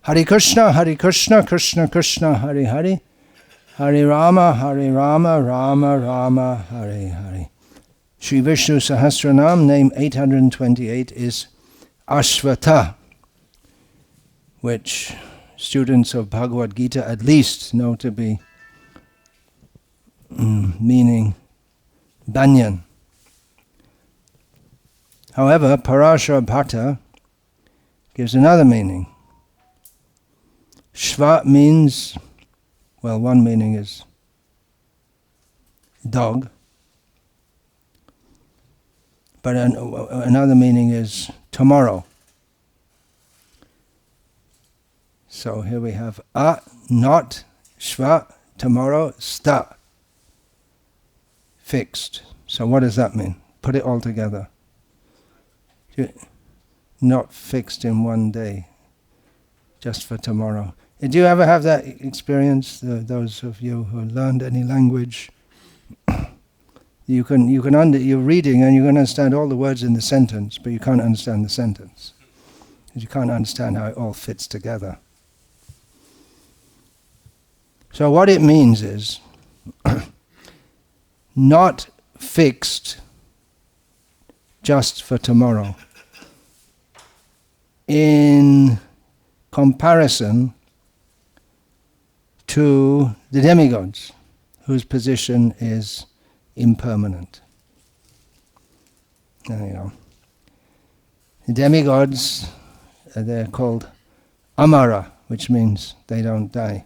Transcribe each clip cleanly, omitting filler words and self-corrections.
Hare Krishna, Krishna Krishna, Hare Hare, Hare Rama, Rama Rama, Hare Hare. Sri Vishnu Sahasranama, name 828, is Ashvattah, which students of Bhagavad Gita at least know to be meaning banyan. However, Parashara Bhatta gives another meaning. Shva means, well, one meaning is dog, but another meaning is tomorrow. So here we have not, shva, tomorrow, sta, fixed. So what does that mean? Put it all together. Not fixed in one day, just for tomorrow. Did you ever have that experience? Those of you who learned any language, you're reading and you can understand all the words in the sentence, but you can't understand the sentence because you can't understand how it all fits together. So what it means is not fixed just for tomorrow. In comparison to the demigods, whose position is impermanent. There you go. The demigods, they're called Amara, which means they don't die.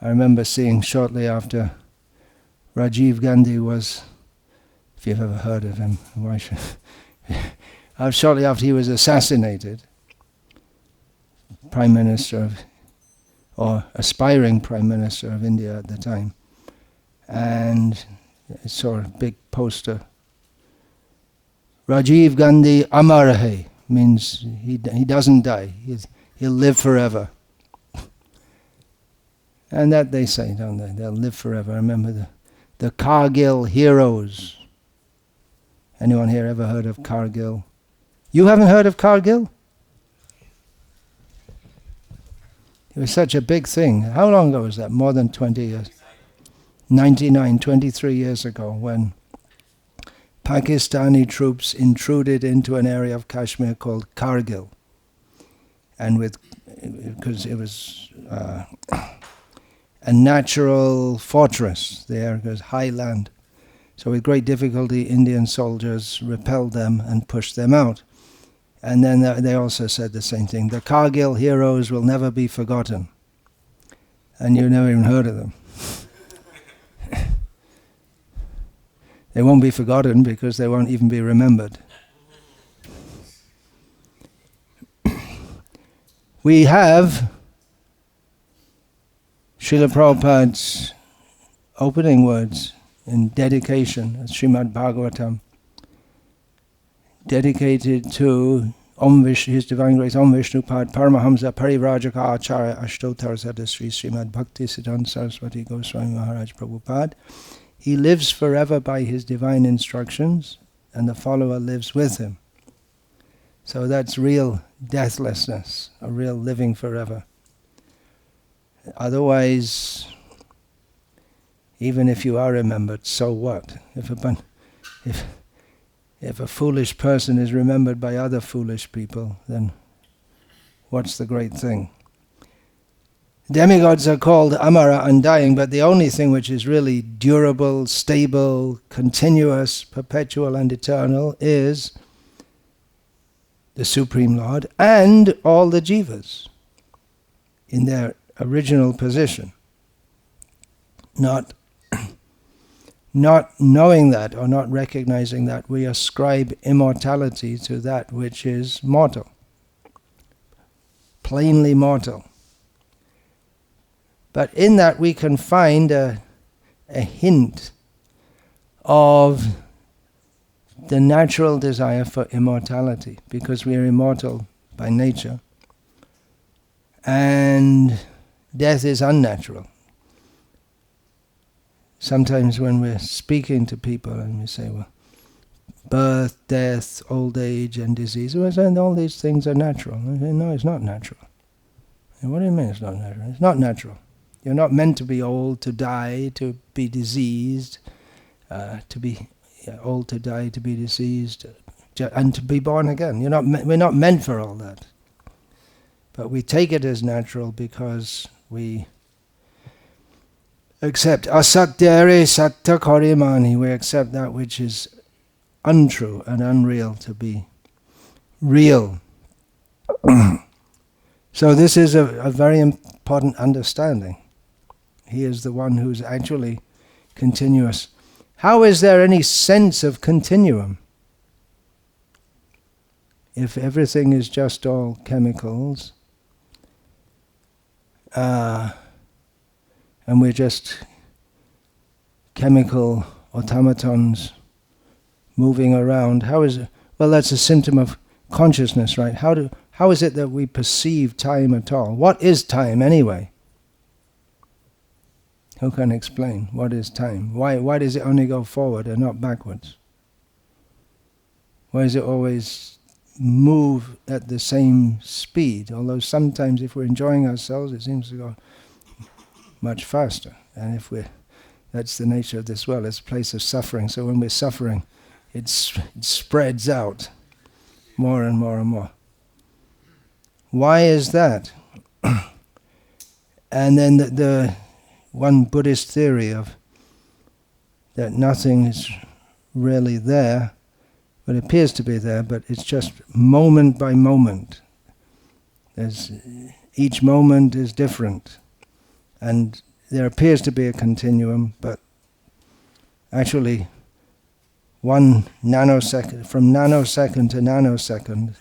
I remember seeing shortly after Rajiv Gandhi was, if you've ever heard of him, why should shortly after he was assassinated, Prime Minister of, or aspiring Prime Minister of India at the time, and I saw a big poster. Rajiv Gandhi Amar Hai, means he doesn't die, he'll live forever. And that they say, don't they? They'll live forever. I remember the Kargil heroes. Anyone here ever heard of Kargil? You haven't heard of Kargil? It was such a big thing. How long ago was that? More than 20 years. 23 years ago, when Pakistani troops intruded into an area of Kashmir called Kargil. And because it was a natural fortress there, it was high land. So with great difficulty, Indian soldiers repelled them and pushed them out. And then they also said the same thing. The Kargil heroes will never be forgotten. And you never even heard of them. They won't be forgotten because they won't even be remembered. We have Srila Prabhupada's opening words in dedication, Srimad Bhagavatam, dedicated to His Divine Grace Om Vishnu Pad Paramahamsa Parirajaka Acharya Ashtotar Sadasri Srimad Bhakti Siddhanta Saraswati Goswami Maharaj Prabhupada. He lives forever by his divine instructions, and the follower lives with him. So that's real deathlessness, a real living forever. Otherwise, even if you are remembered, so what? If a foolish person is remembered by other foolish people, then what's the great thing? Demigods are called Amara, undying, but the only thing which is really durable, stable, continuous, perpetual and eternal is the Supreme Lord and all the jivas in their original position. Not knowing that or not recognizing that, we ascribe immortality to that which is mortal, plainly mortal. But in that we can find a hint of the natural desire for immortality, because we are immortal by nature, and death is unnatural. Sometimes when we're speaking to people and we say, well, birth, death, old age and disease, we're saying all these things are natural. No, it's not natural. And what do you mean it's not natural? It's not natural. You're not meant to be old, to die, to be diseased, to be old, to die, to be diseased, and to be born again. We're not meant for all that. But we take it as natural because we accept asatyare satta karimani. We accept that which is untrue and unreal to be real. So this is a very important understanding. He is the one who's actually continuous. How is there any sense of continuum? If everything is just all chemicals, and we're just chemical automatons moving around, how is it? Well, that's a symptom of consciousness, right? How is it that we perceive time at all? What is time anyway? Who can explain what is time? Why does it only go forward and not backwards? Why does it always move at the same speed? Although sometimes if we're enjoying ourselves, it seems to go much faster. And that's the nature of this world. It's a place of suffering. So when we're suffering, it spreads out more and more and more. Why is that? And then the one Buddhist theory of that nothing is really there, but it appears to be there, but it's just moment by moment. Each moment is different. And there appears to be a continuum, but actually 1 nanosecond, from nanosecond to nanosecond,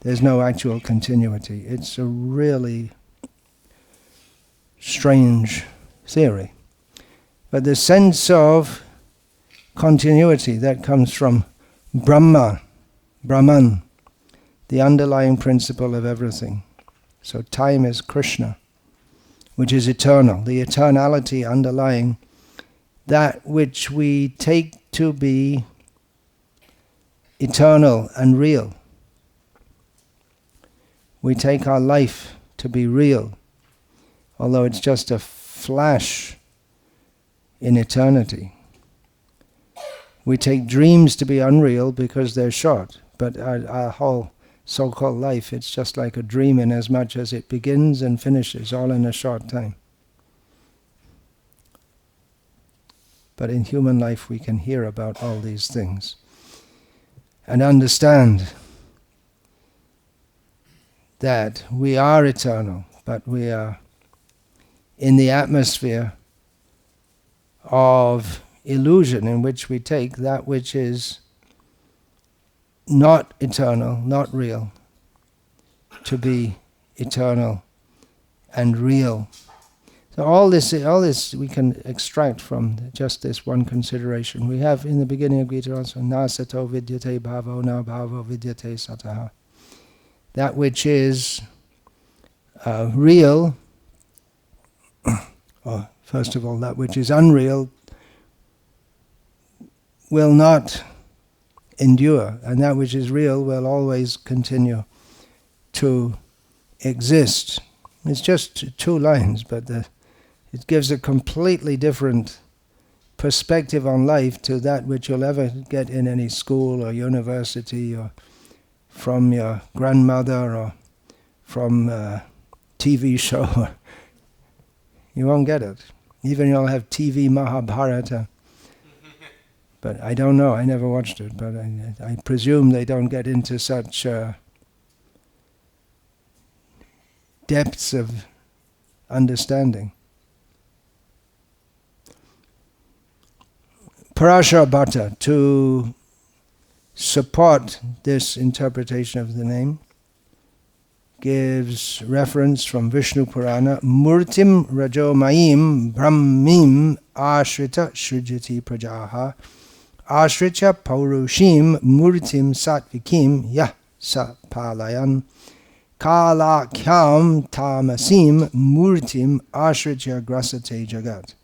there's no actual continuity. It's a really strange theory. But the sense of continuity that comes from Brahman, the underlying principle of everything. So time is Krishna, which is eternal, the eternality underlying that which we take to be eternal and real. We take our life to be real, although it's just a flash in eternity. We take dreams to be unreal because they're short, but our whole so-called life, it's just like a dream in as much as it begins and finishes all in a short time. But in human life we can hear about all these things and understand that we are eternal, but we are in the atmosphere of illusion in which we take that which is not eternal, not real, to be eternal and real. So all this we can extract from just this one consideration. We have in the beginning of Gita also, na sato vidyate bhavo, na bhavo vidyate sataha. That which is real, or first of all, that which is unreal will not endure, and that which is real will always continue to exist. It's just 2 lines, but it gives a completely different perspective on life to that which you'll ever get in any school or university or from your grandmother or from a TV show. You won't get it. Even you'll have TV Mahabharata. But I don't know, I never watched it, but I presume they don't get into such depths of understanding. Ashvattah, to support this interpretation of the name, gives reference from Vishnu Purana, Murtim Rajomayim Brahmim Ashrita Shrujati Prajaha Ashricha Paurushim Murtim Satvikim Yah Sapalayan Kalakyam Tamasim Murtim Ashricha Grasate Jagat.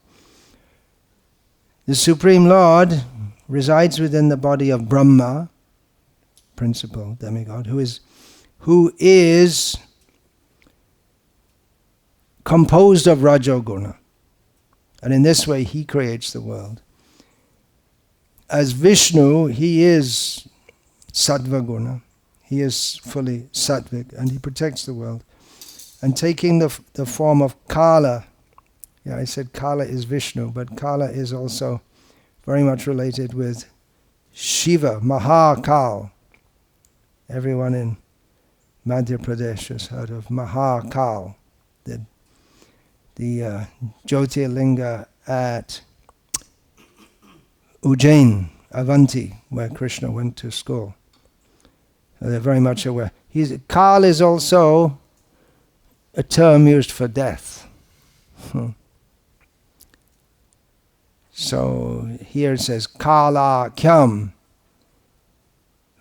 The Supreme Lord resides within the body of Brahma, principal demigod, who is composed of Rajoguna. And in this way he creates the world. As Vishnu, he is Sattva Guna. He is fully sattvic and he protects the world. And taking the form of Kala, yeah, I said Kala is Vishnu, but Kala is also very much related with Shiva, Mahakal. Everyone in Madhya Pradesh has heard of Mahakal, the Jyotirlinga at Ujjain, Avanti, where Krishna went to school. So they're very much aware. Kal is also a term used for death. So here it says Kala Kyam,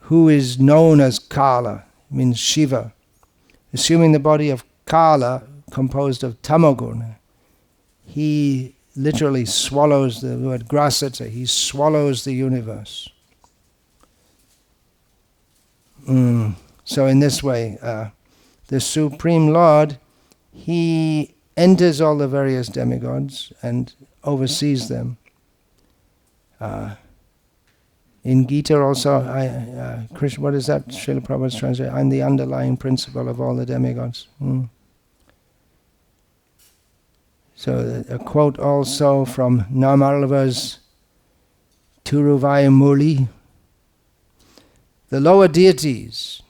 who is known as Kala, means Shiva. Assuming the body of Kala, composed of Tamoguna, he literally swallows, the word grasata, he swallows the universe. So in this way, the Supreme Lord, he enters all the various demigods and oversees them. In Gita also, Krishna, what is that? Srila Prabhupada's translation, I'm the underlying principle of all the demigods. So a quote also from Namarlava's Turuvaya Murli. The lower deities,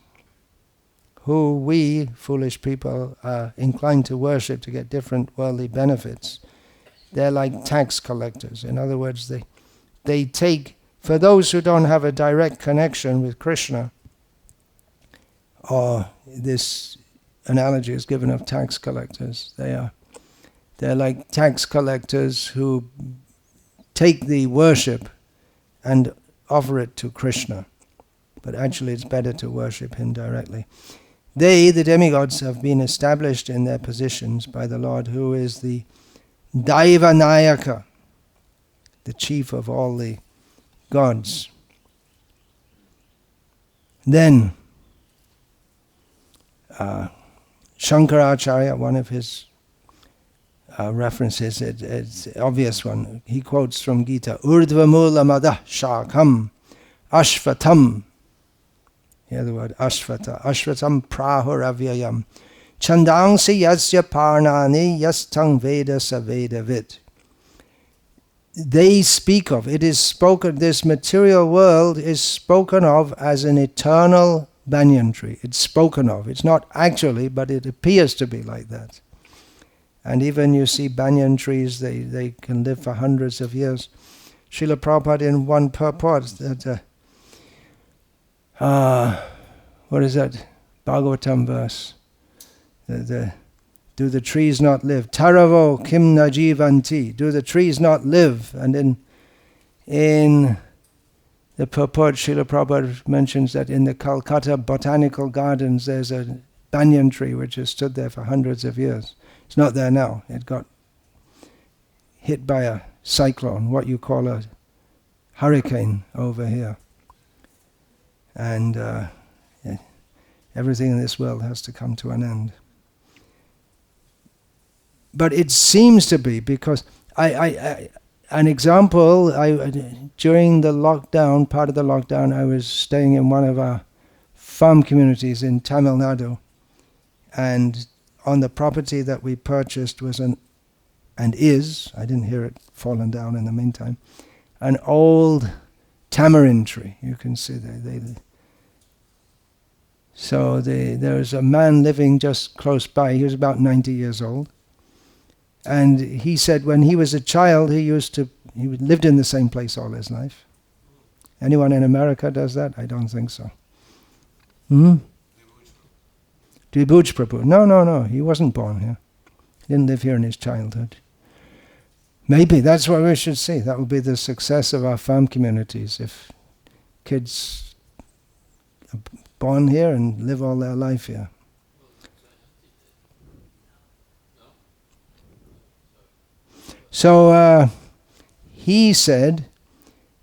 who we, foolish people, are inclined to worship to get different worldly benefits, they're like tax collectors. In other words, they take, for those who don't have a direct connection with Krishna, or this analogy is given of tax collectors, they're like tax collectors who take the worship and offer it to Krishna. But actually it's better to worship him directly. They, the demigods, have been established in their positions by the Lord, who is the Daiva Nayaka, the chief of all the gods. Then Shankaracharya, one of his references, it's an obvious one. He quotes from Gita, Urdhva Mula Madah Shakam Ashvatam. Hear the word Ashvattah. Ashvatam Prahuravyayam. Chandangsi yasya parnani yastang veda saveda vid. They speak of, it is spoken, this material world is spoken of as an eternal banyan tree. It's spoken of. It's not actually, but it appears to be like that. And even you see banyan trees, they can live for hundreds of years. Srila Prabhupada in one purport that, what is that Bhagavatam verse? Do the trees not live? Taravo kim najivanti. Do the trees not live? And in the purport, Srila Prabhupada mentions that in the Calcutta Botanical Gardens there's a banyan tree which has stood there for hundreds of years. It's not there now. It got hit by a cyclone, what you call a hurricane over here. And everything in this world has to come to an end. But it seems to be, because an example, during the lockdown, part of the lockdown, I was staying in one of our farm communities in Tamil Nadu, and on the property that we purchased was I didn't hear it fallen down in the meantime, an old tamarind tree. You can see there was a man living just close by. He was about 90 years old. And he said when he was a child, he lived in the same place all his life. Anyone in America does that? I don't think so. Dvibuj Prabhu. No. He wasn't born here. He didn't live here in his childhood. Maybe that's what we should see. That would be the success of our farm communities, if kids are born here and live all their life here. So he said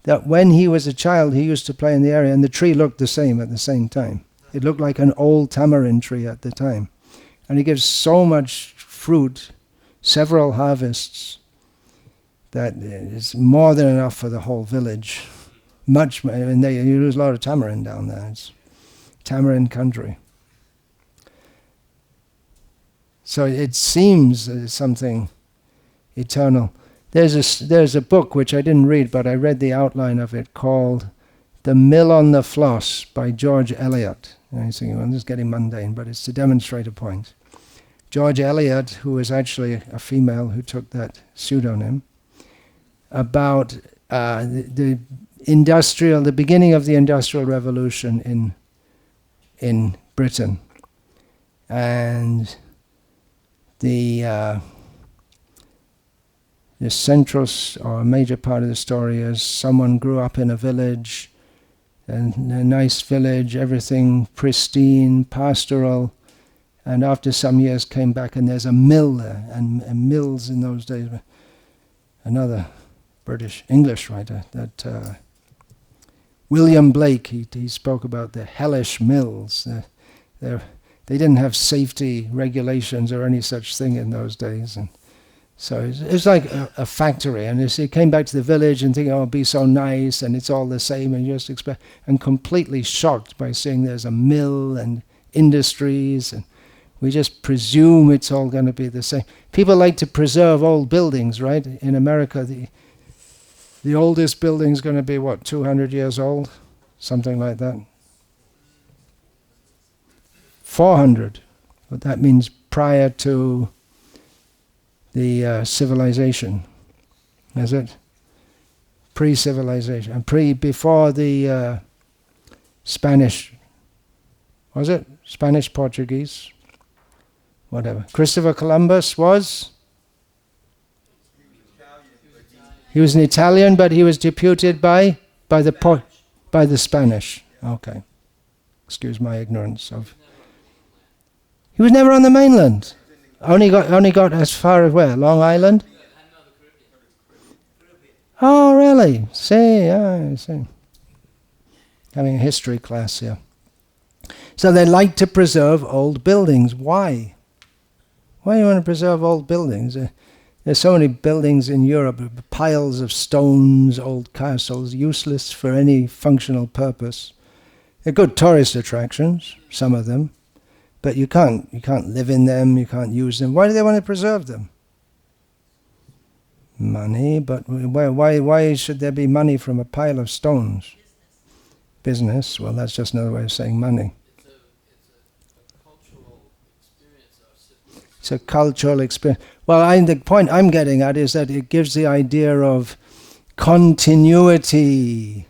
that when he was a child, he used to play in the area, and the tree looked the same at the same time. It looked like an old tamarind tree at the time. And it gives so much fruit several harvests. That is more than enough for the whole village. Much, and you use a lot of tamarind down there. It's tamarind country. So it seems something eternal. There's a book which I didn't read, but I read the outline of it, called The Mill on the Floss by George Eliot. And I'm thinking, well, this is getting mundane, but it's to demonstrate a point. George Eliot, who was actually a female who took that pseudonym, about the beginning of the Industrial Revolution in Britain, and the central or major part of the story is someone grew up in a village, and a nice village, everything pristine, pastoral, and after some years came back and there's a mill there, and mills in those days. Another English writer, that William Blake, he spoke about the hellish mills. They didn't have safety regulations or any such thing in those days, and so it's like a factory. And he came back to the village and thinking, oh, it'll be so nice, and it's all the same, and you just expect, and completely shocked by seeing there's a mill and industries, and we just presume it's all going to be the same. People like to preserve old buildings, right? In America, the oldest building's going to be, 200 years old? Something like that. 400. But that means prior to the civilization. Is it? Pre-civilization. Before the Spanish. Was it? Spanish, Portuguese? Whatever. Christopher Columbus was? He was an Italian, but he was deputed by the Spanish. Okay. Excuse my ignorance of. He was never on the mainland. Only got as far as where? Long Island? Oh, really? I see. Having a history class here. So they like to preserve old buildings. Why? Why do you want to preserve old buildings? There's so many buildings in Europe, piles of stones, old castles, useless for any functional purpose. They're good tourist attractions, some of them, but you can't live in them, you can't use them. Why do they want to preserve them? Money, but why should there be money from a pile of stones? Business. Well, that's just another way of saying money. It's a cultural experience. Well, the point I'm getting at is that it gives the idea of continuity,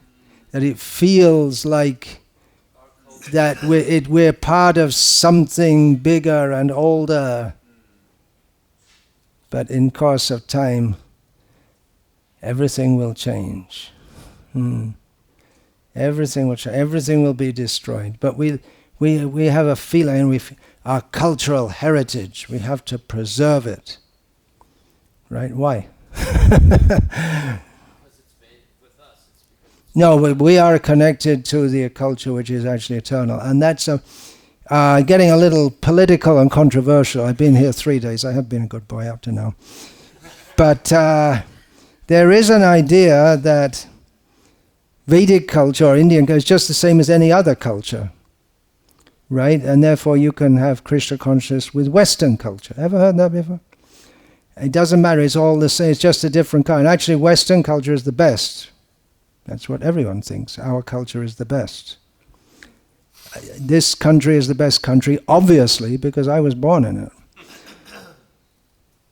that it feels like that we're part of something bigger and older. But in course of time, everything will change. Everything will change. Everything will be destroyed. But we have a feeling, our cultural heritage, we have to preserve it. Right? Why? No, we are connected to the culture which is actually eternal. And that's getting a little political and controversial. I've been here 3 days. I have been a good boy up to now. But there is an idea that Vedic culture or Indian culture is just the same as any other culture. Right? And therefore you can have Krishna consciousness with Western culture. Ever heard that before? It doesn't matter, it's all the same, it's just a different kind. Actually, Western culture is the best. That's what everyone thinks. Our culture is the best. This country is the best country, obviously, because I was born in it.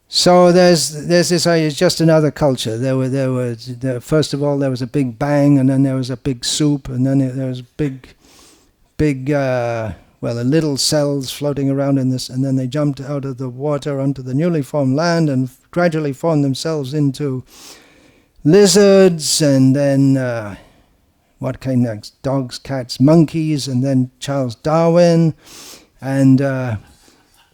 So there's this idea, it's just another culture. First of all, there was a big bang, and then there was a big soup, and then there was big, little cells floating around in this, and then they jumped out of the water onto the newly formed land and gradually formed themselves into lizards, and then what came next? Dogs, cats, monkeys, and then Charles Darwin, and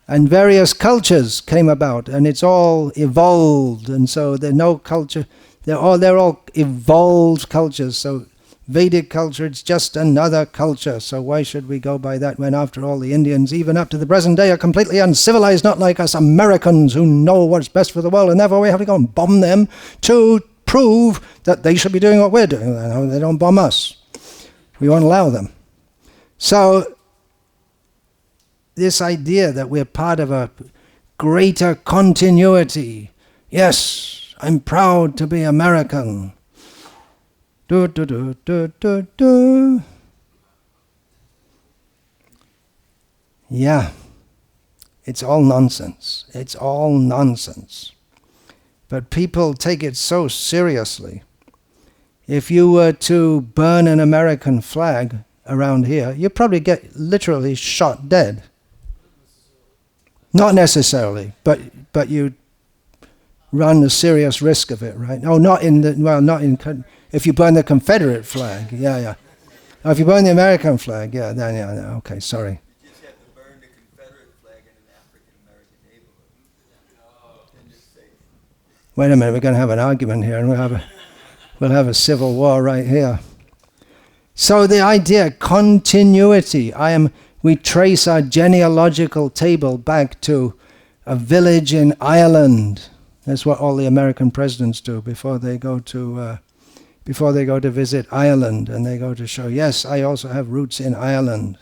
various cultures came about, and it's all evolved, and so there's no culture. They're all evolved cultures. So Vedic culture, it's just another culture. So why should we go by that when, after all, the Indians, even up to the present day, are completely uncivilized, not like us Americans who know what's best for the world, and therefore we have to go and bomb them to prove that they should be doing what we're doing. They don't bomb us. We won't allow them. So this idea that we're part of a greater continuity. Yes, I'm proud to be American. Do, do, do, do, do, do. Yeah, it's all nonsense. It's all nonsense. But people take it so seriously. If you were to burn an American flag around here, you'd probably get literally shot dead. Not necessarily, but you run a serious risk of it, right? Oh, not in if you burn the Confederate flag, yeah. Oh, if you burn the American flag, yeah, then yeah, okay, sorry. You just have to burn the Confederate flag in an African-American neighborhood. Wait a minute, we're going to have an argument here, and we'll have a civil war right here. So the idea, continuity, we trace our genealogical table back to a village in Ireland. That's what all the American presidents do before they go to visit Ireland, and they go to show, yes, I also have roots in Ireland.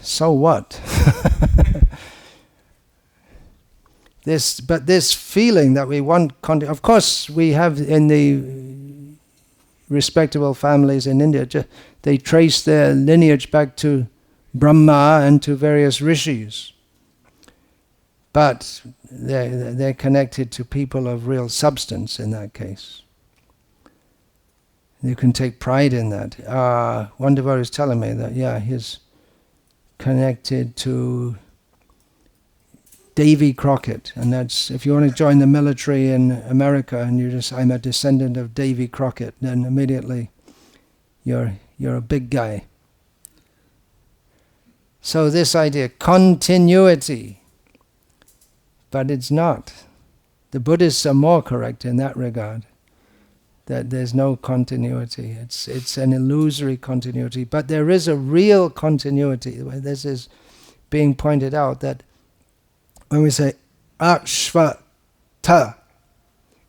So what? This feeling that we want, of course, we have in the respectable families in India, they trace their lineage back to Brahma and to various rishis. But they're connected to people of real substance in that case. You can take pride in that. One devotee is telling me that, yeah, he's connected to Davy Crockett, and that's, if you want to join the military in America and I'm a descendant of Davy Crockett, then immediately you're a big guy. So this idea, continuity, but it's not. The Buddhists are more correct in that regard, that there's no continuity. It's an illusory continuity, but there is a real continuity. This is being pointed out, that when we say Ashvattah,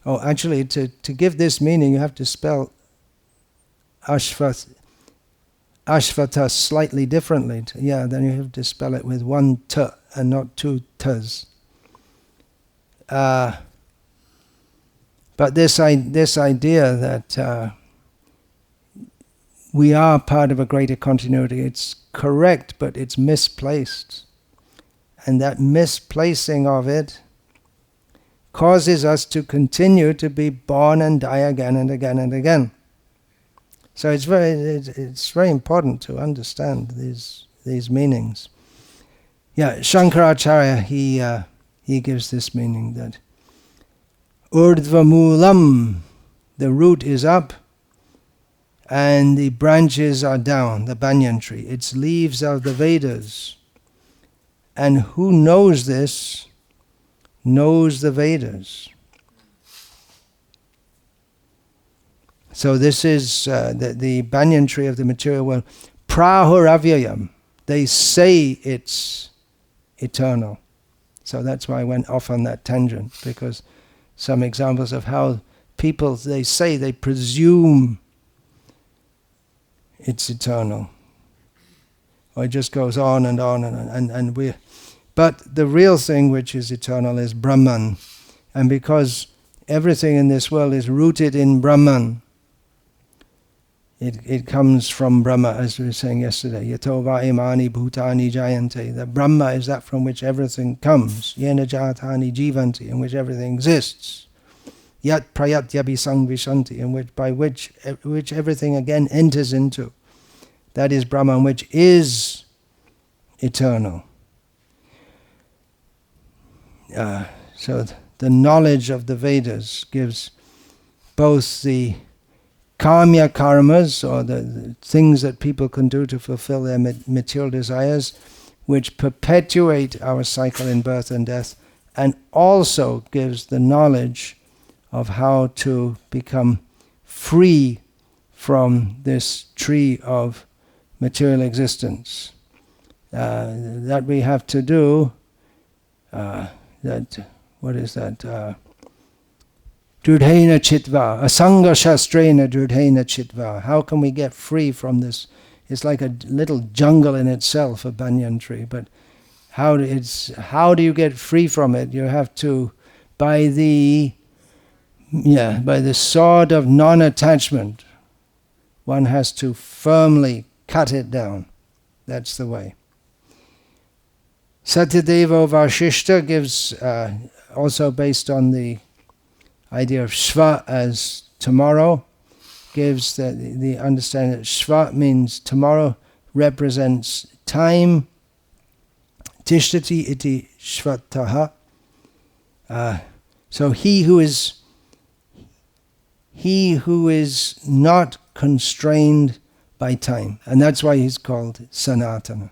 actually to give this meaning you have to spell Ashvattah slightly differently. Then you have to spell it with one t and not two t's. But this idea that we are part of a greater continuity, it's correct, but it's misplaced. And that misplacing of it causes us to continue to be born and die again and again and again. So it's very important to understand these meanings. Yeah, Shankaracharya, he gives this meaning that Urdhva Moolam, the root is up and the branches are down, the banyan tree. Its leaves are the Vedas. And who knows this, knows the Vedas. So this is the banyan tree of the material world. Prahuravyayam. They say it's eternal. So that's why I went off on that tangent, because some examples of how people, they presume it's eternal. Or it just goes on and on and we. But the real thing which is eternal is Brahman. And because everything in this world is rooted in Brahman, it comes from Brahma, as we were saying yesterday. Yato va imani bhutani jayante. That Brahma is that from which everything comes. Yena jatani jivanti, in which everything exists. Yat prayat yabhisang vishanti, in which everything again enters into. That is Brahman, which is eternal. So the knowledge of the Vedas gives both the kamya karmas, or the things that people can do to fulfill their material desires, which perpetuate our cycle in birth and death, and also gives the knowledge of how to become free from this tree of material existence. That we have to do, what is that? Drudhena chitva, asanga shastrena drudhena chitva. How can we get free from this? It's like a little jungle in itself, a banyan tree. But how do you get free from it? You have to, by the sword of non-attachment, one has to firmly cut it down. That's the way. Satyadevo Vashishta gives, also based on the idea of Shva as tomorrow, gives the understanding that Shva means tomorrow, represents time. Tishtati iti Shvattaha. So he who is not constrained by time, and that's why he's called Sanatana.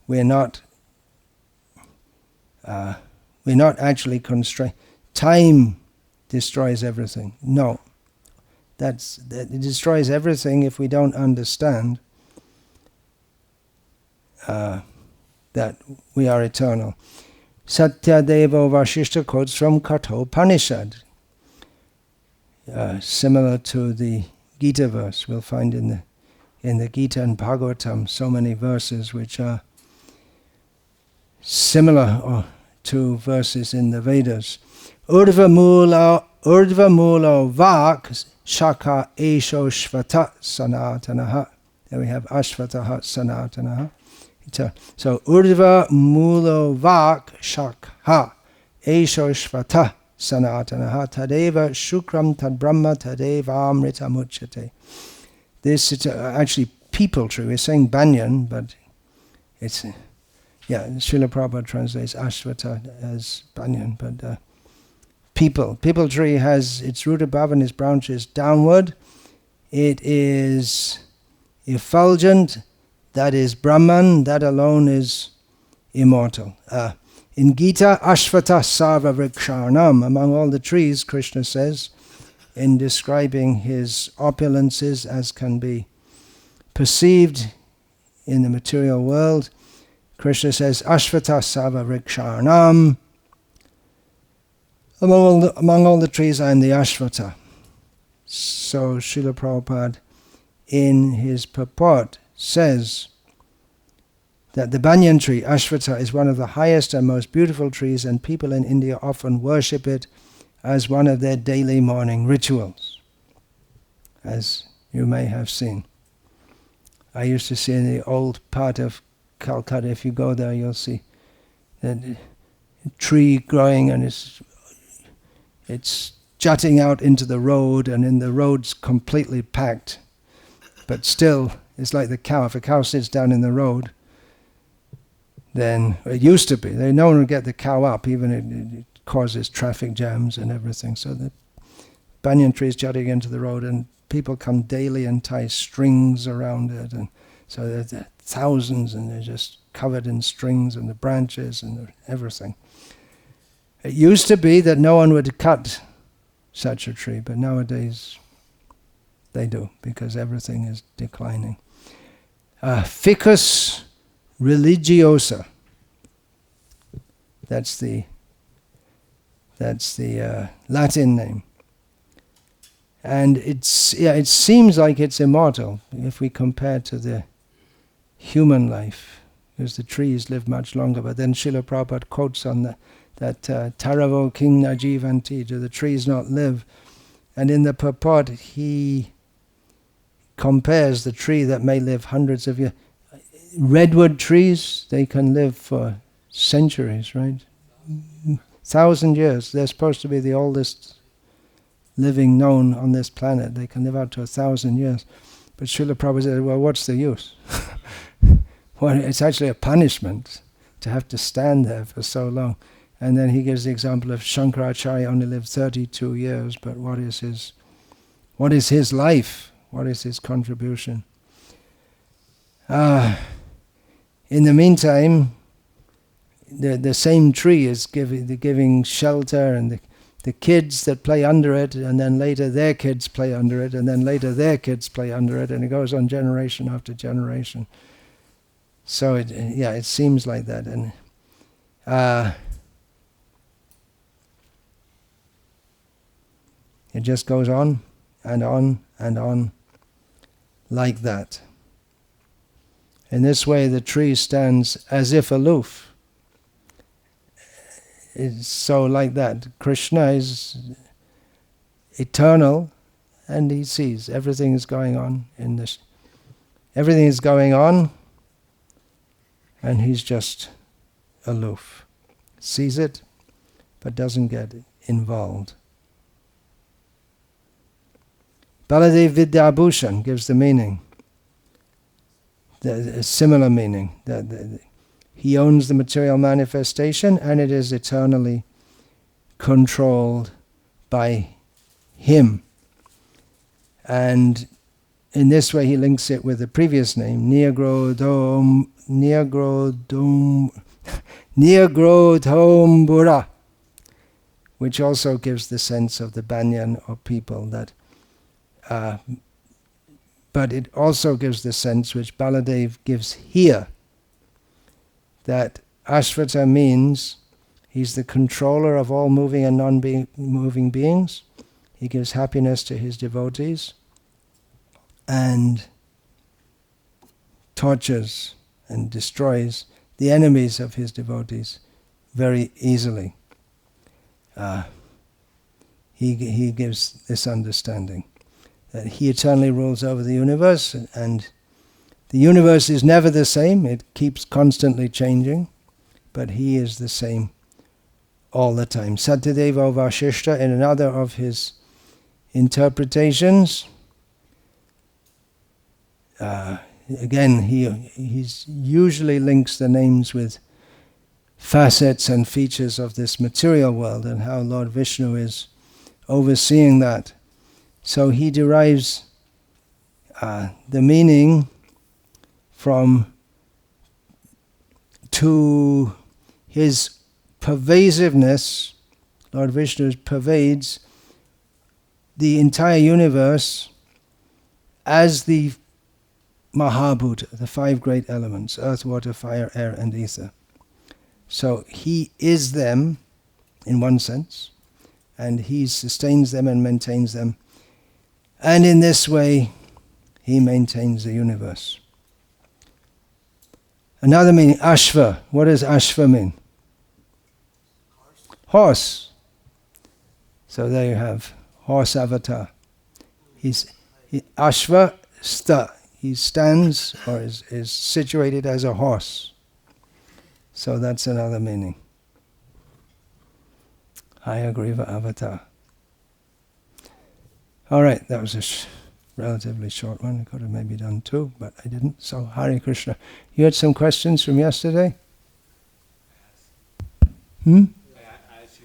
We're not actually constrained. Time destroys everything. No, it destroys everything if we don't understand that we are eternal. Satyadevo Vashishta quotes from Kathopanishad, similar to the Gita verse. We'll find in the Gita and Bhagavatam so many verses which are similar to verses in the Vedas. Urdhva mulo vak shaka esho shvata sanatanaha. There we have Ashvattah sanatanaha. So Urdhva mulo vak shakha esho shvata sanatanaha tadeva shukram tad brahma tadeva amrita muchyate. This is actually people tree. We're saying banyan, but it's Srila Prabhupada translates Ashvattah as banyan, but people tree has its root above and its branches downward. It is effulgent. That is Brahman. That alone is immortal. In Gita, Ashvattah sarva vrikshanam, among all the trees, Krishna says, in describing his opulences as can be perceived in the material world, Krishna says, Ashvattah sarva vrikshanam. Among all the trees, I am the Ashvattah. So Srila Prabhupada, in his purport, says that the banyan tree, Ashvattah, is one of the highest and most beautiful trees, and people in India often worship it as one of their daily morning rituals, as you may have seen. I used to see in the old part of Calcutta, if you go there, you'll see that tree growing, and it's jutting out into the road, and in the road's completely packed. But still, it's like the cow. If a cow sits down in the road, then it used to be. No one would get the cow up, even it causes traffic jams and everything. So the banyan tree is jutting into the road, and people come daily and tie strings around it, and so there's thousands, and they're just covered in strings and the branches and everything. It used to be that no one would cut such a tree, but nowadays they do, because everything is declining. Ficus religiosa. That's the Latin name. And it seems like it's immortal if we compare to the human life, because the trees live much longer. But then Srila Prabhupada quotes on that Taravo king najivanti, do the trees not live? And in the purport he compares the tree that may live hundreds of years. Redwood trees, they can live for centuries, right? 1,000 years. They're supposed to be the oldest living known on this planet. They can live out to 1,000 years. But Srila Prabhupada said, well, what's the use? Well, it's actually a punishment to have to stand there for so long. And then he gives the example of Shankaracharya only lived 32 years, but what is his life? What is his contribution? In the meantime, the same tree is giving shelter, and the kids that play under it, and then later their kids play under it, and then later their kids play under it, and it goes on generation after generation. So it seems like that, and it just goes on and on and on like that. In this way, the tree stands as if aloof. It's so like that. Krishna is eternal, and he sees everything is going on in this. Everything is going on, and he's just aloof. Sees it, but doesn't get involved. Baladev Vidyabhushan gives the meaning, a similar meaning, that he owns the material manifestation and it is eternally controlled by him. And in this way he links it with the previous name, Nirgrodhombura, which also gives the sense of the banyan or people that but it also gives the sense which Baladev gives here, that Ashvattah means he's the controller of all moving and non-moving beings. He gives happiness to his devotees and tortures and destroys the enemies of his devotees very easily. He gives this understanding that he eternally rules over the universe, and the universe is never the same, it keeps constantly changing, but he is the same all the time. Satyadeva Vashishta, in another of his interpretations, again he usually links the names with facets and features of this material world and how Lord Vishnu is overseeing that. So he derives the meaning to his pervasiveness. Lord Vishnu pervades the entire universe as the Mahabhuta, the five great elements, earth, water, fire, air and ether. So he is them in one sense, and he sustains them and maintains them. And in this way, he maintains the universe. Another meaning, Ashva. What does Ashva mean? Horse. So there you have horse avatar. Ashva sta. He stands or is situated as a horse. So that's another meaning. Hayagriva avatar. All right, that was a relatively short one. I could have maybe done two, but I didn't. So Hare Krishna. You had some questions from yesterday? I asked you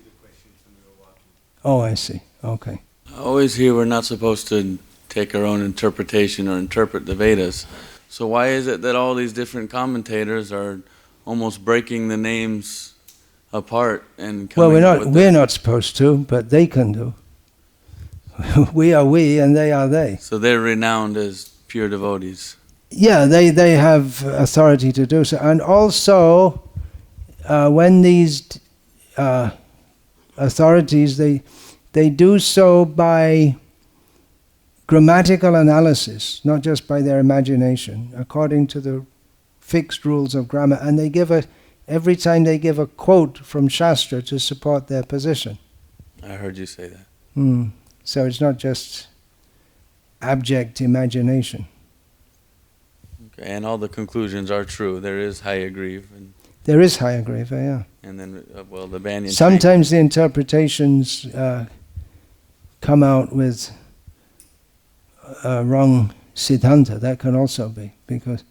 the questions when we were walking. Oh, I see. Okay. I always hear we're not supposed to take our own interpretation or interpret the Vedas. So why is it that all these different commentators are almost breaking the names apart and coming Well, we're not supposed to, but they can do. We are we and they are they. So they're renowned as pure devotees. Yeah, they have authority to do so. And also, when these authorities, they do so by grammatical analysis, not just by their imagination, according to the fixed rules of grammar. And they give every time they give a quote from Shastra to support their position. I heard you say that. So it's not just abject imagination. Okay, and all the conclusions are true. There is Hayagriva. There is Hayagriva, yeah. And then, the banyan. Sometimes the interpretations come out with wrong siddhanta. That can also be, because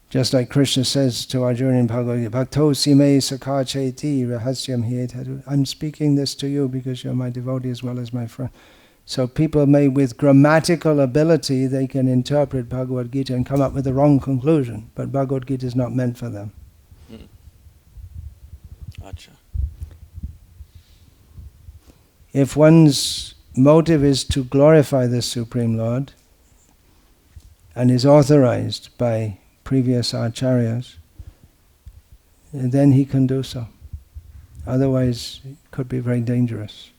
just like Krishna says to Arjuna in Bhagavad Gita, Bhaktosi me sakha cheti rahasyam hi. I'm speaking this to you because you're my devotee as well as my friend. So people may, with grammatical ability, they can interpret Bhagavad Gita and come up with the wrong conclusion. But Bhagavad Gita is not meant for them. Acha. if one's motive is to glorify the Supreme Lord and is authorized by previous acharyas, then he can do so. Otherwise, it could be very dangerous.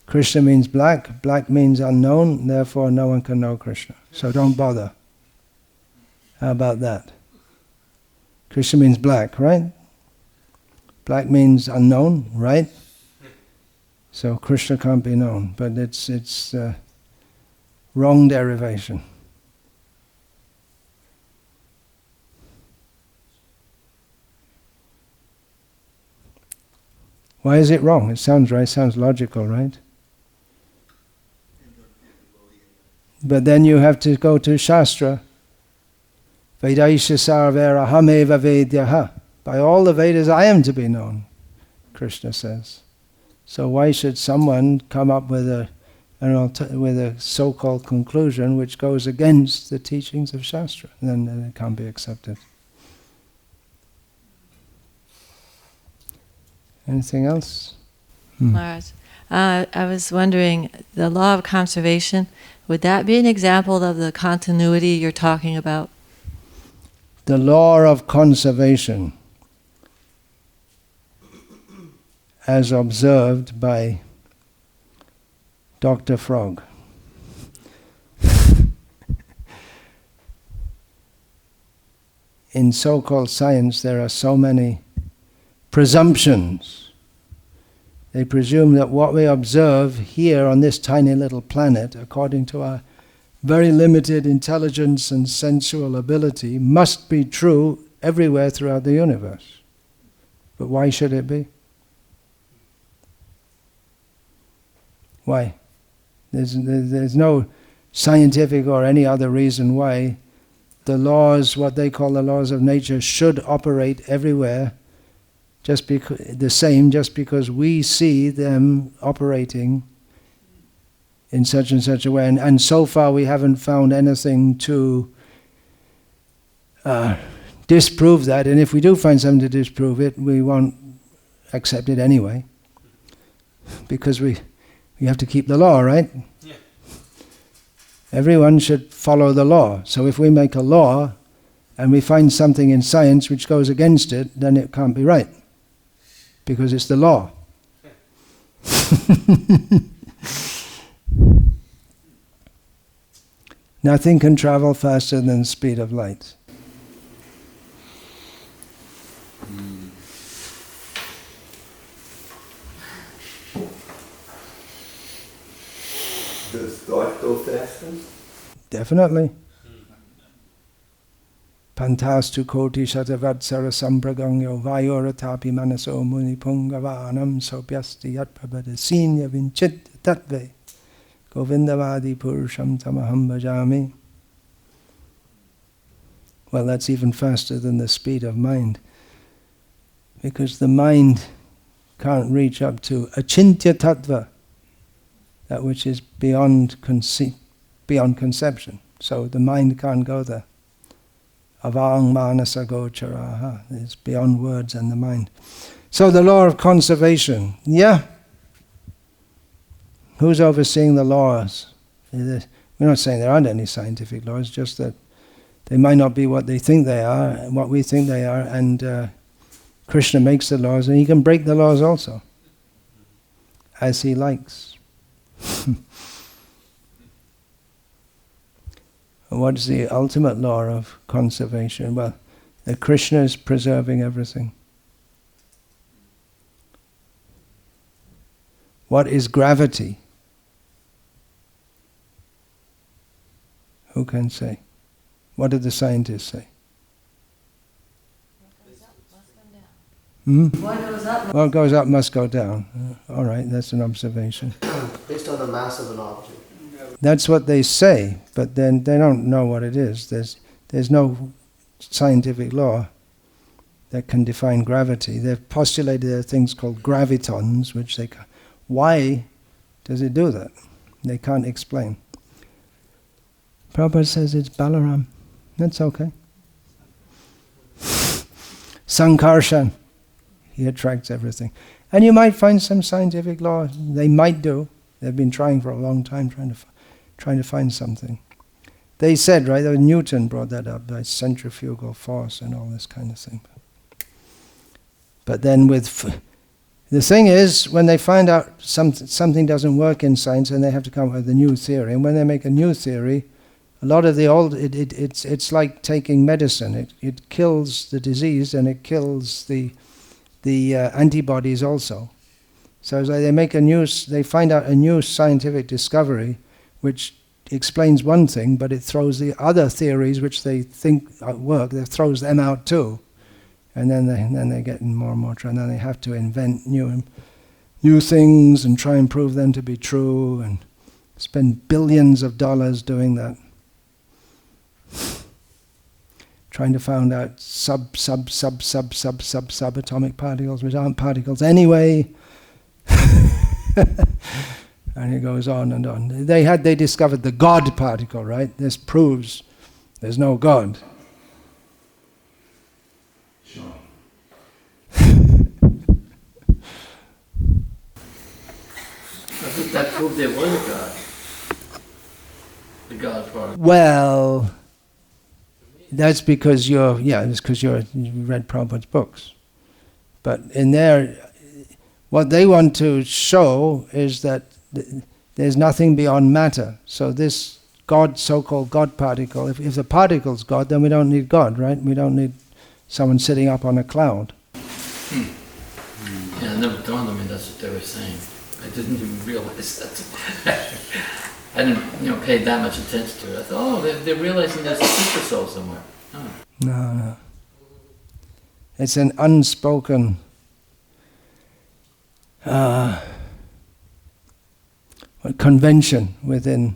Krishna means black, black means unknown, therefore no one can know Krishna. So don't bother. How about that? Krishna means black, right? Black means unknown, right? So Krishna can't be known, but it's wrong derivation. Why is it wrong? It sounds right, sounds logical, right? But then you have to go to Shastra. Vedaisha sarvera hameva vedyaha. By all the Vedas I am to be known, Krishna says. So why should someone come up with a so-called conclusion which goes against the teachings of Shastra? Then it can't be accepted. Anything else? Maharaj, I was wondering, the law of conservation, would that be an example of the continuity you're talking about? The law of conservation, as observed by Dr. Frog. In so-called science, there are so many presumptions. They presume that what we observe here on this tiny little planet, according to our very limited intelligence and sensual ability, must be true everywhere throughout the universe. But why should it be? Why? There's no scientific or any other reason why the laws, what they call the laws of nature, should operate everywhere just because we see them operating in such and such a way. And so far we haven't found anything to disprove that. And if we do find something to disprove it, we won't accept it anyway. Because we have to keep the law, right? Yeah. Everyone should follow the law. So if we make a law and we find something in science which goes against it, then it can't be right. Because it's the law. Nothing can travel faster than the speed of light. Does thought go faster? Definitely. Pantastu koti shatavatsara sampragangyo vayoratapi manaso munipungavanam sobhyasti yatprabhadasinya vinchit tatve govindavadi purusham tamaham bhajami. Well, that's even faster than the speed of mind, because the mind can't reach up to achintya tattva, that which is beyond conception. So the mind can't go there. Avang manasa gocharaha, it's beyond words and the mind. So the law of conservation, yeah. Who's overseeing the laws? We're not saying there aren't any scientific laws, just that they might not be what they think they are, what we think they are, and Krishna makes the laws, and he can break the laws also, as he likes. What's the ultimate law of conservation? Well, that Krishna is preserving everything. What is gravity? Who can say? What did the scientists say? What goes up must go down. All right, that's an observation. Based on the mass of an object. That's what they say, but then they don't know what it is. There's no scientific law that can define gravity. They've postulated there are things called gravitons, which they can't. Why does it do that? They can't explain. Prabhupada says it's Balaram. That's okay. Sankarshan. He attracts everything. And you might find some scientific law. They might do. They've been trying for a long time, trying to find something. They said, right, Newton brought that up, by centrifugal force and all this kind of thing. But then the thing is, when they find out something doesn't work in science, and they have to come up with a new theory. And when they make a new theory, a lot of the old, it's like taking medicine. It kills the disease and it kills the antibodies also. So it's like they find out a new scientific discovery, which explains one thing, but it throws the other theories which they think work. It throws them out too, and then they get in more and more trouble. And then they have to invent new things and try and prove them to be true, and spend billions of dollars doing that. Trying to find out subatomic particles, which aren't particles anyway. And it goes on and on. They discovered the God particle, right? This proves there's no God. Sure. That proved there was a God. The God part. Well, that's because you read Prabhupada's books. But in there, what they want to show is that there's nothing beyond matter. So this God, so-called God particle, if the particle's God, then we don't need God, right? We don't need someone sitting up on a cloud. Yeah, it never dawned on me that's what they were saying. I didn't even realize that. I didn't, pay that much attention to it. I thought, they're realizing there's a super soul somewhere. Oh. No. It's an unspoken convention within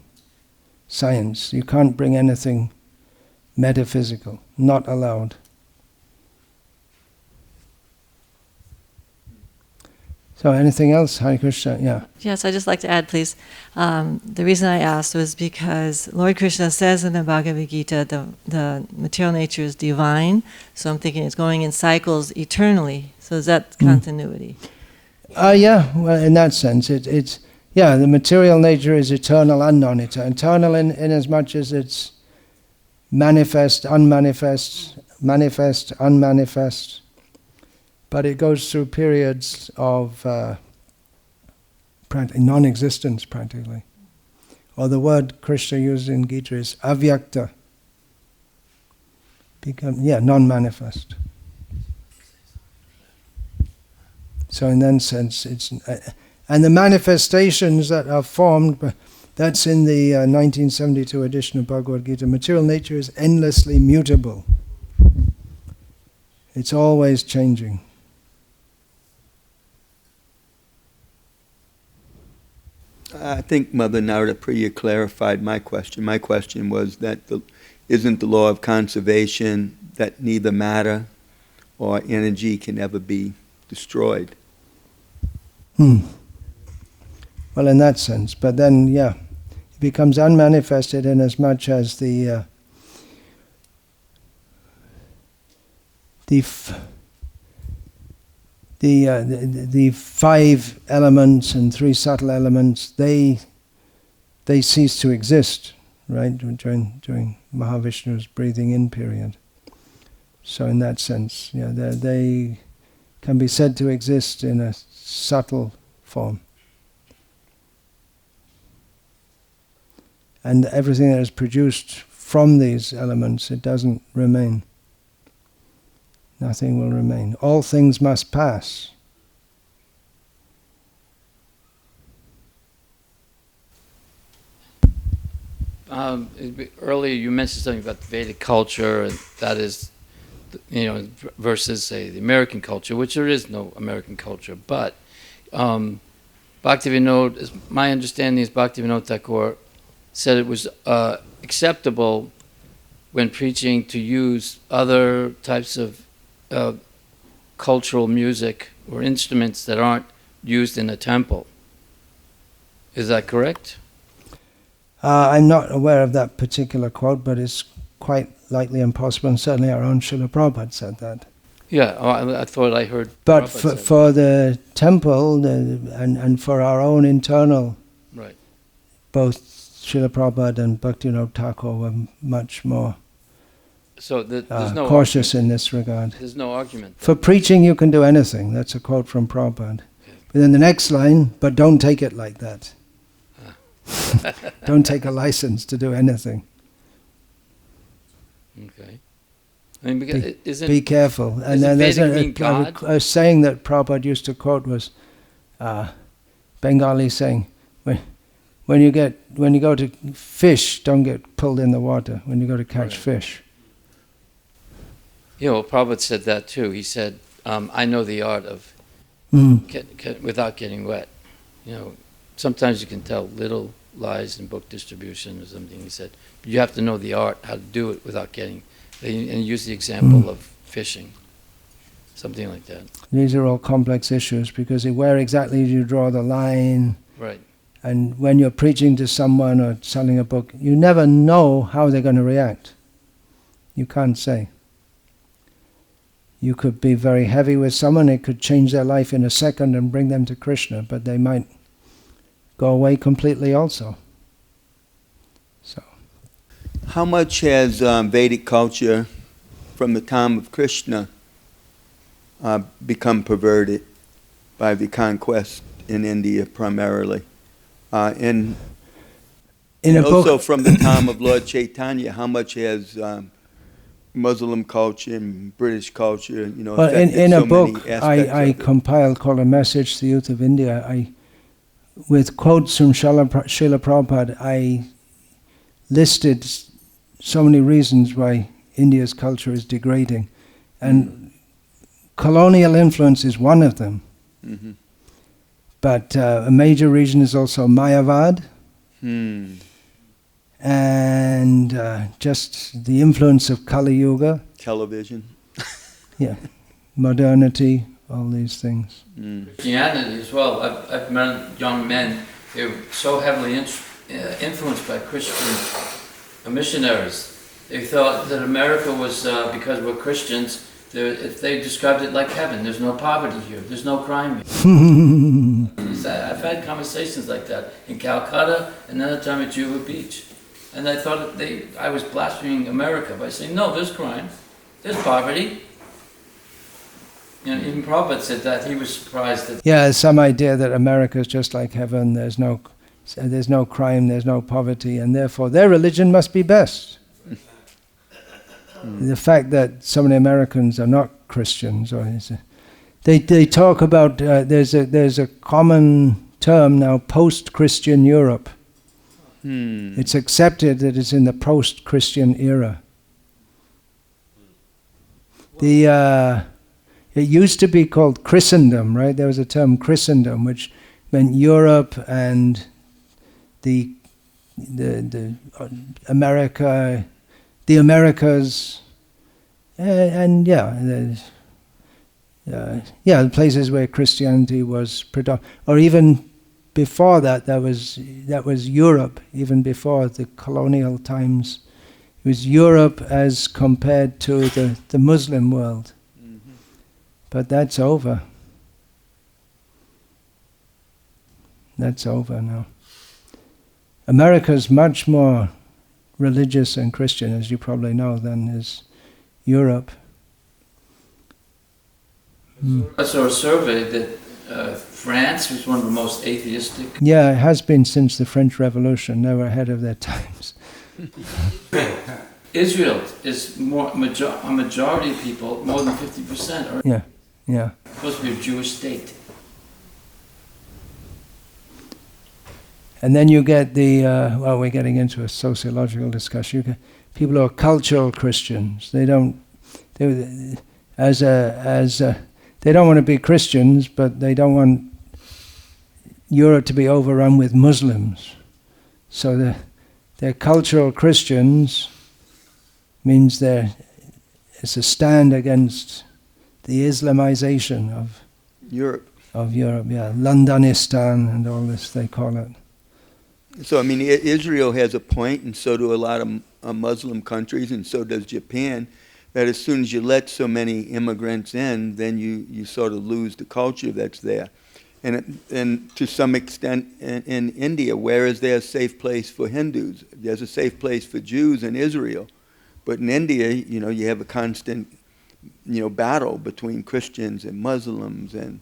science. You can't bring anything metaphysical. Not allowed. So anything else? Hare Krishna, yeah. Yes, I'd just like to add, please. The reason I asked was because Lord Krishna says in the Bhagavad Gita the material nature is divine, so I'm thinking it's going in cycles eternally. So is that continuity? Yeah, well, in that sense, it's the material nature is eternal and non-eternal. Eternal in as much as it's manifest, unmanifest, manifest, unmanifest. But it goes through periods of non-existence, practically. Or the word Krishna used in Gita is avyakta. Non-manifest. So in that sense, it's... and the manifestations that are formed, that's in the 1972 edition of Bhagavad Gita. Material nature is endlessly mutable. It's always changing. I think Mother Narada Priya clarified my question. My question was that isn't the law of conservation that neither matter or energy can ever be destroyed? Well, in that sense. But then, it becomes unmanifested in as much as the five elements and three subtle elements, they cease to exist, right, during Mahavishnu's breathing in period. So in that sense, they can be said to exist in a subtle form. And everything that is produced from these elements, it doesn't remain. Nothing will remain. All things must pass. Earlier you mentioned something about the Vedic culture, and that is, versus, say, the American culture, which there is no American culture. But Bhaktivinoda, my understanding is Bhaktivinoda Thakur said it was acceptable when preaching to use other types of cultural music or instruments that aren't used in a temple. Is that correct? I'm not aware of that particular quote, but it's quite likely and possible, and certainly our own Srila Prabhupada said that. Yeah, I thought I heard. But Prabhupada for the temple and for our own internal, right. both Srila Prabhupada and Bhaktivinoda Thakur were much more So there's no cautious argument. in this regard. There's no argument. For preaching, you can do anything. That's a quote from Prabhupada. Okay. But then the next line, but don't take it like that. Don't take a license to do anything. Okay. I mean, because isn't Be careful. And isn't then there's Vedic mean God? a saying that Prabhupada used to quote was Bengali saying, when you go to fish, don't get pulled in the water. When you go to catch Right. fish. you know, Prabhupada said that too. He said, I know the art of without getting wet. You know, sometimes you can tell little lies in book distribution or something. He said, but you have to know the art, how to do it without getting. And he used the example of fishing, something like that. These are all complex issues because where exactly do you draw the line? Right. And when you're preaching to someone or selling a book, you never know how they're going to react. You can't say. You could be very heavy with someone, it could change their life in a second and bring them to Krishna, but they might go away completely also. So, How much has Vedic culture from the time of Krishna become perverted by the conquest in India primarily? And in a also book, from the time of Lord Chaitanya, how much has Muslim culture and British culture, well, affected in so a book many aspects I of it? compiled called A Message to the Youth of India, with quotes from Srila Prabhupada, I listed so many reasons why India's culture is degrading. And colonial influence is one of them. Mm-hmm. But a major reason is also Mayavad, and just the influence of Kali Yuga, Television. modernity, all these things. Christianity as well. I've met young men, they were so heavily influenced by Christian missionaries. They thought that America was, because we're Christians, they described it like heaven. There's no poverty here. There's no crime here. I've had conversations like that in Calcutta and another time at Juba Beach. And I thought I was blaspheming America by saying, no, there's crime. There's poverty. Even Prabhupada said that. He was surprised that... Yeah, some idea that America is just like heaven. There's no crime, there's no poverty, and therefore their religion must be best. The fact that so many Americans are not Christians, they talk about there's a common term now, post-Christian Europe. It's accepted that it's in the post-Christian era. It used to be called Christendom, right? There was a term Christendom, which meant Europe and the America, the Americas, and the places where Christianity was predominant, or even before that was Europe. Even before the colonial times, it was Europe as compared to the Muslim world. But that's over. That's over now. America's much more religious and Christian, as you probably know, than is Europe. I saw a survey that France was one of the most atheistic. Yeah, it has been since the French Revolution. They were ahead of their times. Israel is a majority of people, more than 50%, are supposed to be a Jewish state. And then you get we're getting into a sociological discussion. You get people who are cultural Christians. They don't want to be Christians, but they don't want Europe to be overrun with Muslims. So they're cultural Christians means it's a stand against the Islamization of Europe. Londonistan and all this, they call it. So, I mean, Israel has a point, and so do a lot of Muslim countries, and so does Japan. that as soon as you let so many immigrants in, then you sort of lose the culture that's there. And to some extent in India, where is there a safe place for Hindus? There's a safe place for Jews in Israel. But in India, you have a constant, battle between Christians and Muslims. And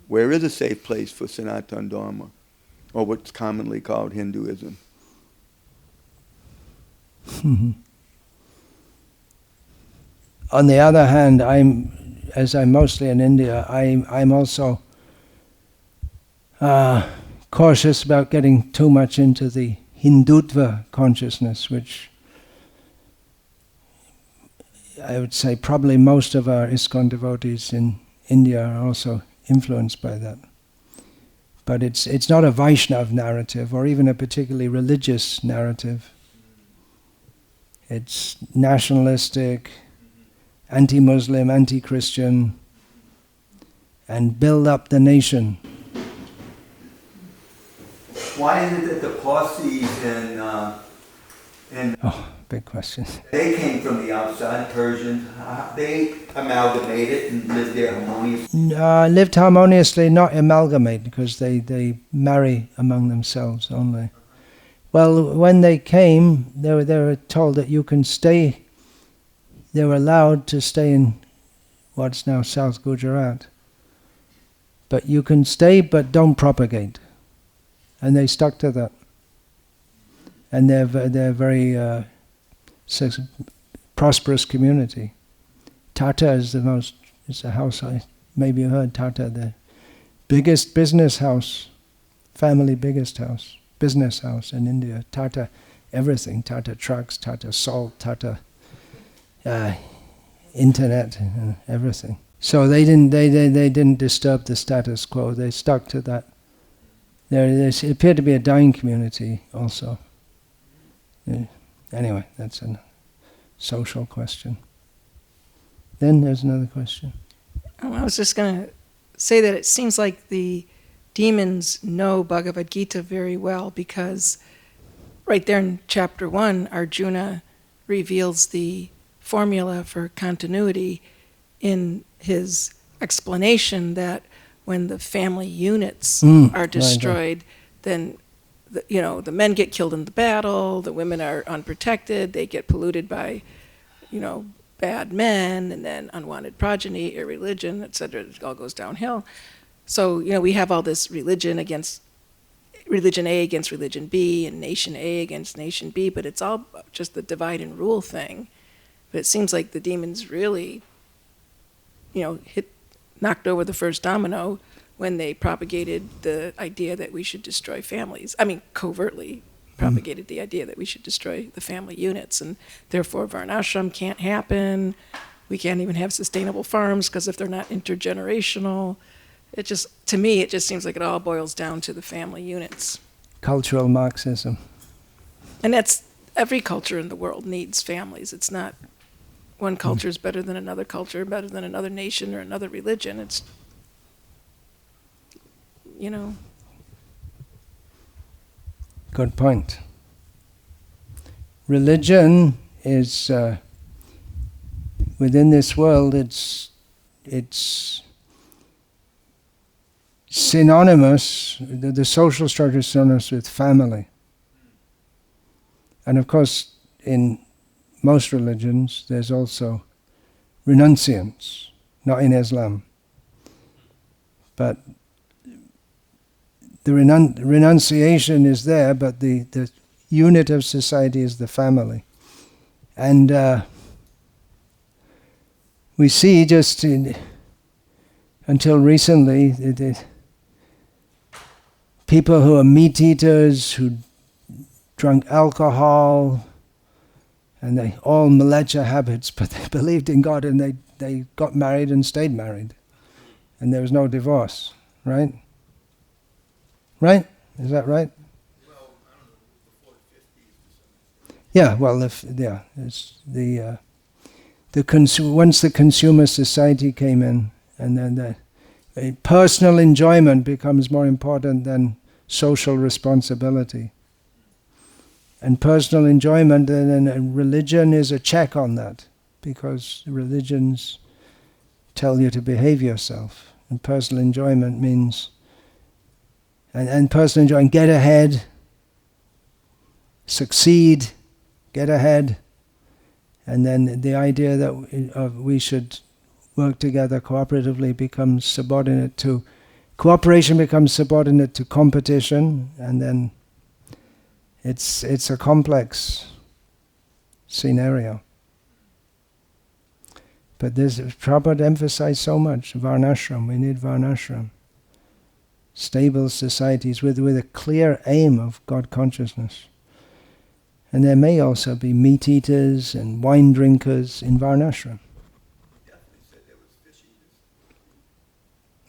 where is a safe place for Sanatana Dharma, or what's commonly called Hinduism? On the other hand, as I'm mostly in India, I'm also cautious about getting too much into the Hindutva consciousness, which I would say probably most of our ISKCON devotees in India are also influenced by that. But it's not a Vaishnav narrative or even a particularly religious narrative. It's nationalistic, anti-Muslim, anti-Christian, and build up the nation. Why is it that the Parsis and Big question. they came from the outside, Persians, they amalgamated and lived there harmoniously? Lived harmoniously, not amalgamate, because they marry among themselves only. Well, when they came, they were told that you can stay. They were allowed to stay in what's now South Gujarat. But you can stay, but don't propagate. And they stuck to that. And they're very prosperous community. Tata is a house, maybe you heard Tata, the biggest business house, family biggest house, business house in India. Tata, everything, Tata trucks, Tata salt, Tata internet, everything. So they didn't disturb the status quo. They stuck to that. They appeared to be a dying community also. Anyway, that's a social question. Then there's another question. I was just going to say that it seems like the demons know Bhagavad Gita very well, because right there in chapter 1, Arjuna reveals the formula for continuity in his explanation that when the family units are destroyed, then the men get killed in the battle, the women are unprotected, they get polluted by, bad men, and then unwanted progeny, irreligion, etc. It all goes downhill. So, we have all this religion against religion A against religion B, and nation A against nation B, but it's all just the divide and rule thing. But it seems like the demons really, knocked over the first domino when they propagated the idea that we should destroy families. I mean, covertly propagated the idea that we should destroy the family units, and therefore Varnashram can't happen. We can't even have sustainable farms because if they're not intergenerational, to me, it just seems like it all boils down to the family units. Cultural Marxism. And that's, every culture in the world needs families. It's not one culture is better than another culture, better than another nation or another religion. It's, Good point. Religion is, within this world, it's synonymous, the social structure is synonymous with family. And of course, in most religions, there's also renunciants, not in Islam. But the renunciation is there, but the unit of society is the family. And we see just until recently, the people who are meat eaters, who drunk alcohol, and they all mleccha habits, but they believed in God and they got married and stayed married. And there was no divorce, right? Right? Is that right? Well, I don't know, before the 50s to some extent. Yeah, well, it's once the consumer society came in, and then personal enjoyment becomes more important than social responsibility. And personal enjoyment, and religion is a check on that. because religions tell you to behave yourself. And personal enjoyment means, and personal enjoyment, get ahead, succeed, get ahead. And then the idea that we should work together cooperatively becomes subordinate to, cooperation becomes subordinate to competition, and then it's a complex scenario. But this, Prabhupada emphasized so much, Varnashram, we need Varnashram. Stable societies with a clear aim of God consciousness. And there may also be meat eaters and wine drinkers in Varnashram.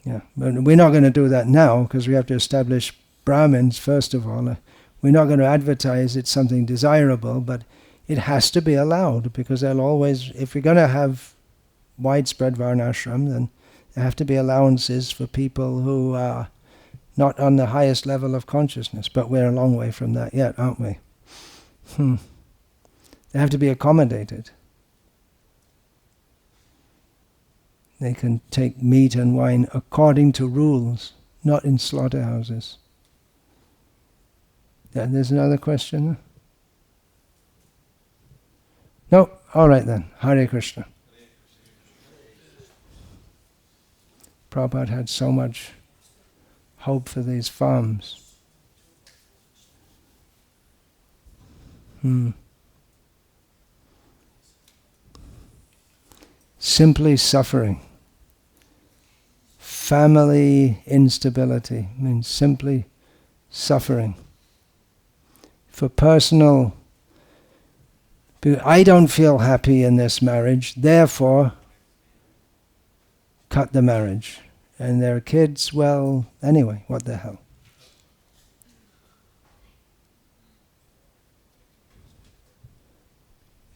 Yeah, but we're not going to do that now because we have to establish Brahmins first of all. We're not going to advertise it's something desirable, but it has to be allowed because they'll always, if we're going to have widespread Varnashram, then there have to be allowances for people who are not on the highest level of consciousness, but we're a long way from that yet, aren't we? They have to be accommodated. They can take meat and wine according to rules, not in slaughterhouses. Yeah, there's another question? No? All right then. Hare Krishna. Prabhupada had so much hope for these farms. Simply suffering. Family instability means simply suffering. For personal, I don't feel happy in this marriage, therefore cut the marriage. And their kids, well, anyway, what the hell.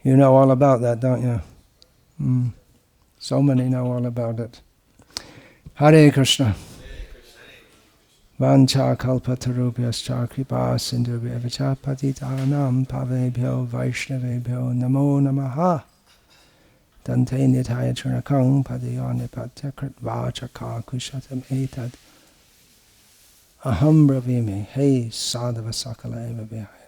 You know all about that, don't you? So many know all about it. Hare Krishna. Vancha kalpatarubhyascha kripa sindhubhya vicha patitanam pavebhyo vaishnavebhyo namo namaha. Dante nithaya chunakang padayane patya kritvachaka kushatam etad. Aham bravimi, hey sadhava sakala eva vihaya.